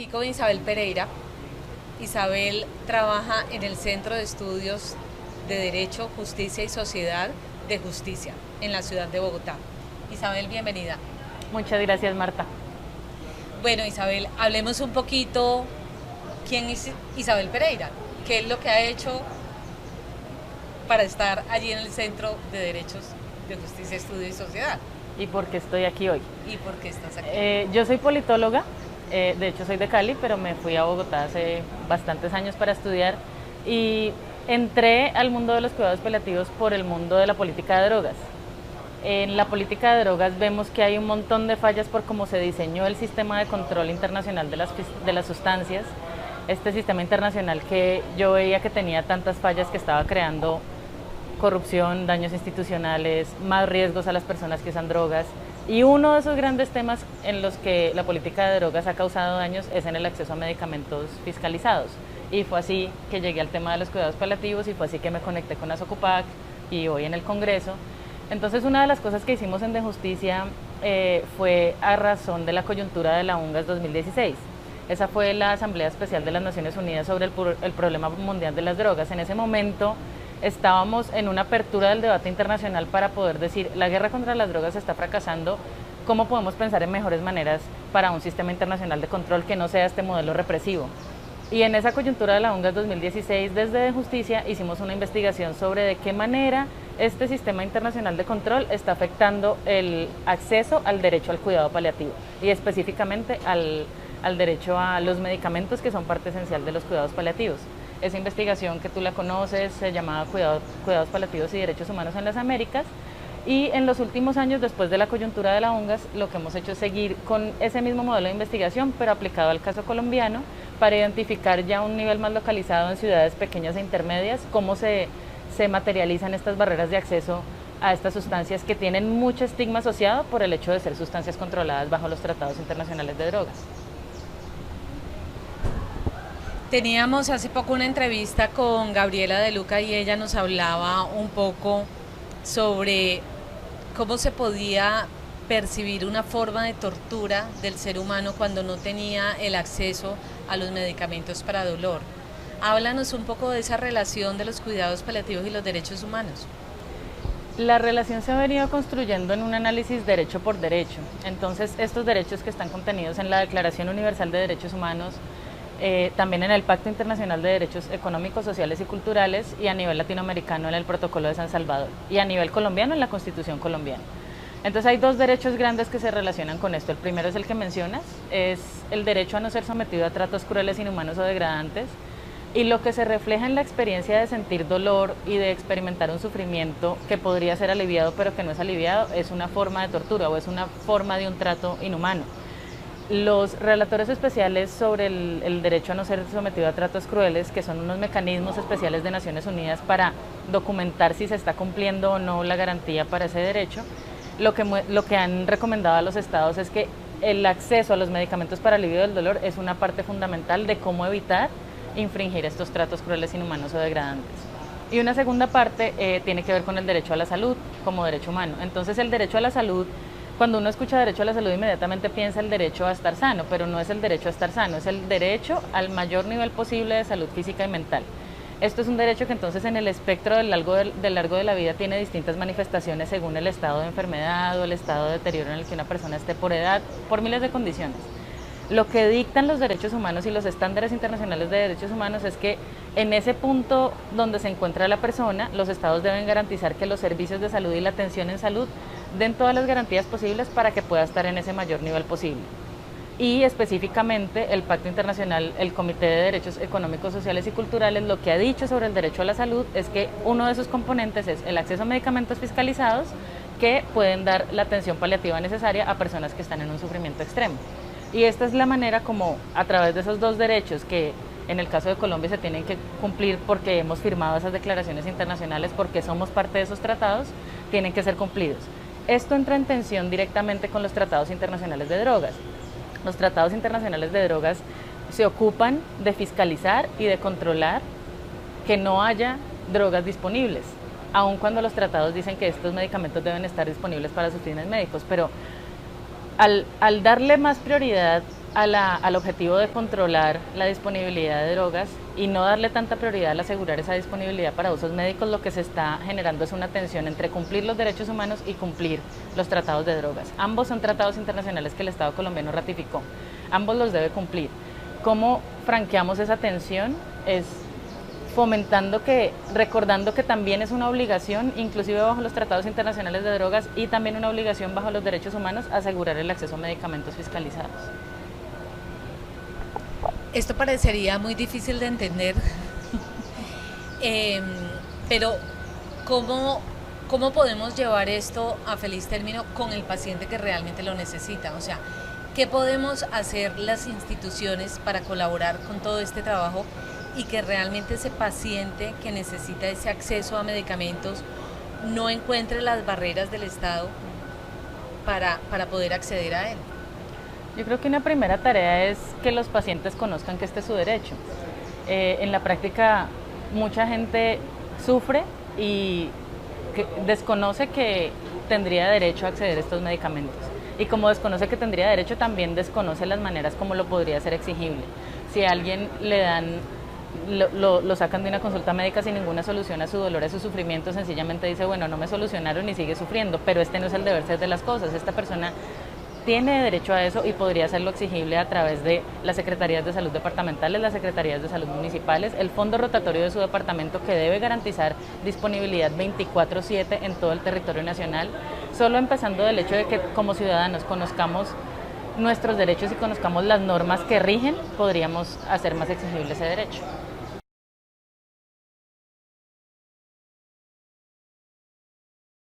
aquí con Isabel Pereira. Isabel trabaja en el Centro de Estudios de Derecho, Justicia y Sociedad de Justicia en la ciudad de Bogotá. Isabel, bienvenida. Muchas gracias, Marta. Bueno, Isabel, hablemos un poquito quién es Isabel Pereira, qué es lo que ha hecho para estar allí en el Centro de Derechos de Justicia, Estudio y Sociedad. ¿Y por qué estoy aquí hoy? ¿Y por qué estás aquí? Yo soy politóloga, de hecho soy de Cali, pero me fui a Bogotá hace bastantes años para estudiar y entré al mundo de los cuidados paliativos por el mundo de la política de drogas. En la política de drogas vemos que hay un montón de fallas por cómo se diseñó el sistema de control internacional de las sustancias, este sistema internacional que yo veía que tenía tantas fallas que estaba creando corrupción, daños institucionales, más riesgos a las personas que usan drogas. Y uno de esos grandes temas en los que la política de drogas ha causado daños es en el acceso a medicamentos fiscalizados. Y fue así que llegué al tema de los cuidados paliativos y fue así que me conecté con Asocupac y hoy en el Congreso. Entonces una de las cosas que hicimos en De Justicia fue a razón de la coyuntura de la UNGAS 2016. Esa fue la Asamblea Especial de las Naciones Unidas sobre el problema mundial de las drogas. En ese momento estábamos en una apertura del debate internacional para poder decir, la guerra contra las drogas está fracasando, ¿cómo podemos pensar en mejores maneras para un sistema internacional de control que no sea este modelo represivo? Y en esa coyuntura de la UNGAS 2016, desde De Justicia, hicimos una investigación sobre de qué manera este sistema internacional de control está afectando el acceso al derecho al cuidado paliativo y específicamente al derecho a los medicamentos que son parte esencial de los cuidados paliativos. Esa investigación que tú la conoces se llamaba Cuidados Paliativos y Derechos Humanos en las Américas, y en los últimos años, después de la coyuntura de la UNGAS, lo que hemos hecho es seguir con ese mismo modelo de investigación, pero aplicado al caso colombiano, para identificar ya un nivel más localizado en ciudades pequeñas e intermedias, cómo se materializan estas barreras de acceso a estas sustancias que tienen mucho estigma asociado por el hecho de ser sustancias controladas bajo los tratados internacionales de drogas. Teníamos hace poco una entrevista con Gabriela de Luca y ella nos hablaba un poco sobre cómo se podía percibir una forma de tortura del ser humano cuando no tenía el acceso a los medicamentos para dolor. Háblanos un poco de esa relación de los cuidados paliativos y los derechos humanos. La relación se ha venido construyendo en un análisis derecho por derecho. Entonces, estos derechos que están contenidos en la Declaración Universal de Derechos Humanos, también en el Pacto Internacional de Derechos Económicos, Sociales y Culturales, y a nivel latinoamericano en el Protocolo de San Salvador, y a nivel colombiano en la Constitución colombiana. Entonces hay dos derechos grandes que se relacionan con esto. El primero es el que mencionas, es el derecho a no ser sometido a tratos crueles, inhumanos o degradantes, y lo que se refleja en la experiencia de sentir dolor y de experimentar un sufrimiento que podría ser aliviado pero que no es aliviado, es una forma de tortura o es una forma de un trato inhumano. Los relatores especiales sobre el derecho a no ser sometido a tratos crueles, que son unos mecanismos especiales de Naciones Unidas para documentar si se está cumpliendo o no la garantía para ese derecho, lo que han recomendado a los estados es que el acceso a los medicamentos para alivio del dolor es una parte fundamental de cómo evitar infringir estos tratos crueles, inhumanos o degradantes. Y una segunda parte tiene que ver con el derecho a la salud como derecho humano. Entonces el derecho a la salud, cuando uno escucha derecho a la salud inmediatamente piensa el derecho a estar sano, pero no es el derecho a estar sano, es el derecho al mayor nivel posible de salud física y mental. Esto es un derecho que entonces en el espectro del largo de la vida tiene distintas manifestaciones según el estado de enfermedad o el estado de deterioro en el que una persona esté por edad, por miles de condiciones. Lo que dictan los derechos humanos y los estándares internacionales de derechos humanos es que en ese punto donde se encuentra la persona, los estados deben garantizar que los servicios de salud y la atención en salud den todas las garantías posibles para que pueda estar en ese mayor nivel posible. Y específicamente el Pacto Internacional, el Comité de Derechos Económicos, Sociales y Culturales, lo que ha dicho sobre el derecho a la salud es que uno de sus componentes es el acceso a medicamentos fiscalizados que pueden dar la atención paliativa necesaria a personas que están en un sufrimiento extremo. Y esta es la manera como, a través de esos dos derechos que en el caso de Colombia se tienen que cumplir porque hemos firmado esas declaraciones internacionales, porque somos parte de esos tratados, tienen que ser cumplidos. Esto entra en tensión directamente con los tratados internacionales de drogas. Los tratados internacionales de drogas se ocupan de fiscalizar y de controlar que no haya drogas disponibles, aun cuando los tratados dicen que estos medicamentos deben estar disponibles para sus fines médicos, pero al darle más prioridad al objetivo de controlar la disponibilidad de drogas y no darle tanta prioridad al asegurar esa disponibilidad para usos médicos, lo que se está generando es una tensión entre cumplir los derechos humanos y cumplir los tratados de drogas. Ambos son tratados internacionales que el Estado colombiano ratificó, ambos los debe cumplir. ¿Cómo franqueamos esa tensión? Es fomentando recordando que también es una obligación, inclusive bajo los tratados internacionales de drogas y también una obligación bajo los derechos humanos, asegurar el acceso a medicamentos fiscalizados. Esto parecería muy difícil de entender, pero ¿cómo podemos llevar esto a feliz término con el paciente que realmente lo necesita? O sea, ¿qué podemos hacer las instituciones para colaborar con todo este trabajo y que realmente ese paciente que necesita ese acceso a medicamentos no encuentre las barreras del Estado para poder acceder a él? Yo creo que una primera tarea es que los pacientes conozcan que este es su derecho. En la práctica mucha gente sufre y desconoce que tendría derecho a acceder a estos medicamentos. Y como desconoce que tendría derecho, también desconoce las maneras como lo podría ser exigible. Si a alguien le dan, lo sacan de una consulta médica sin ninguna solución a su dolor, a su sufrimiento, sencillamente dice, bueno, no me solucionaron y sigue sufriendo, pero este no es el deber ser de las cosas. Esta persona tiene derecho a eso y podría hacerlo exigible a través de las secretarías de salud departamentales, las secretarías de salud municipales, el fondo rotatorio de su departamento que debe garantizar disponibilidad 24/7 en todo el territorio nacional, solo empezando del hecho de que como ciudadanos conozcamos nuestros derechos y conozcamos las normas que rigen, podríamos hacer más exigible ese derecho.